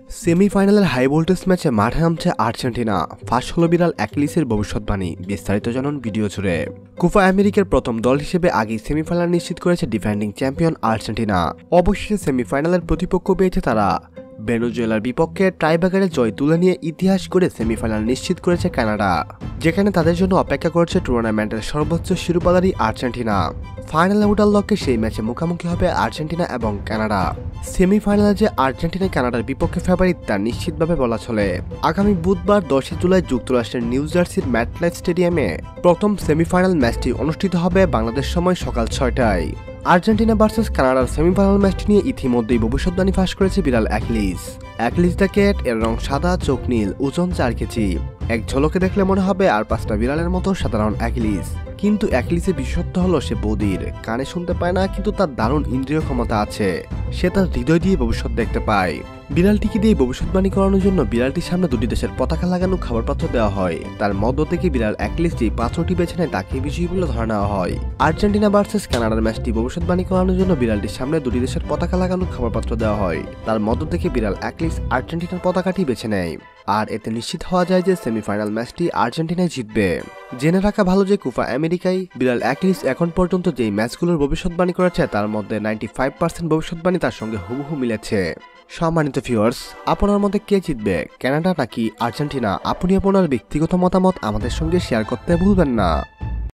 সেমিফাইনালের high voltage ম্যাচে মাঠে নামছে আর্জেন্টিনা। ফাঁস হলো বিড়াল অ্যাকিলিসের ভবিষ্যৎবাণী। বিস্তারিত জানুন ভিডিও জুড়ে। কোপা আমেরিকার প্রথম দল হিসেবে আগেই সেমিফাইনাল নিশ্চিত করেছে ডিফেন্ডিং চ্যাম্পিয়ন আর্জেন্টিনা। অবশেষে সেমিফাইনালের প্রতিপক্ষ পেয়েছে তারা। ভেনেজুয়েলার বিপক্ষে টাইব্রেকারে জয় তুলে নিয়ে ইতিহাস করে সেমিফাইনাল নিশ্চিত করেছে কানাডা, যেখানে তাদের জন্য অপেক্ষা করছে টুর্নামেন্টের সর্বোচ্চ শিরোপাধারী আর্জেন্টিনা। ফাইনালে ওঠার লক্ষ্যে সেই ম্যাচে মুখোমুখি হবে আর্জেন্টিনা এবং কানাডা। সেমিফাইনালে যে আর্জেন্টিনা কানাডার বিপক্ষে ফেভারিট তা নিশ্চিতভাবে বলা চলে। আগামী বুধবার 10 জুলাই যুক্তরাষ্ট্রের নিউ জার্সির ম্যাটলাইফ স্টেডিয়ামে প্রথম সেমিফাইনাল ম্যাচটি অনুষ্ঠিত হবে বাংলাদেশ সময় সকাল 6টায়। আর্জেন্টিনা ভার্সেস কানাডার সেমিফাইনাল ম্যাচটি নিয়ে ইতিমধ্যেই ভবিষ্যৎবাণী ফাঁস করেছে বিড়াল অ্যাকিলিস। অ্যাকিলিস দ্য ক্যাট এর রং সাদা, চোখ নীল, ওজন 4 কেজি। এক ঝলকে দেখলে মনে হবে আর 5টা বিড়ালের মতো সাধারণ অ্যাকিলিস, কিন্তু অ্যাকিলিসের বিশেষত্ব হলো সে বধির। কানে শুনতে পায় না, কিন্তু তার দারুণ ইন্দ্রিয় ক্ষমতা আছে। সে তার হৃদয় দিয়ে ভবিষ্যৎ দেখতে পায়। বিড়ালটিকে দিয়ে ভবিষ্যৎবাণী করানোর জন্য বিড়ালটির সামনে দুটি দেশের পতাকা লাগানো খাবার পাত্র দেওয়া হয়। তার মধ্য থেকে বিড়াল অ্যাকিলিস যে পাত্রটি বেছে নেয় তাকে বিজয়ী বলে ধরে নেওয়া হয়। আর্জেন্টিনা ভার্সেস কানাডার ম্যাচটি ভবিষ্যৎবাণী করানোর জন্য বিড়ালটির সামনে দুটি দেশের পতাকা লাগানো খাবার পাত্র দেওয়া হয়। তার মধ্য থেকে বিড়াল অ্যাকিলিস আর্জেন্টিনার পতাকাটি বেছে নেয়, আর এতে নিশ্চিত হওয়া যায় যে সেমিফাইনাল ম্যাচটি আর্জেন্টিনায় জিতবে। জেনে রাখা ভালো যে কোপা আমেরিকায় বিড়াল অ্যাকিলিস এখন পর্যন্ত যেই ম্যাচগুলোর ভবিষ্যৎবাণী করেছে তার মধ্যে 95% ভবিষ্যৎবাণী তার সঙ্গে হুবহু মিলেছে। সম্মানিত ভিউয়ার্স, আপনার মধ্যে কে জিতবে, কানাডা নাকি আর্জেন্টিনা? আপনি আপনার ব্যক্তিগত মতামত আমাদের সঙ্গে শেয়ার করতে ভুলবেন না।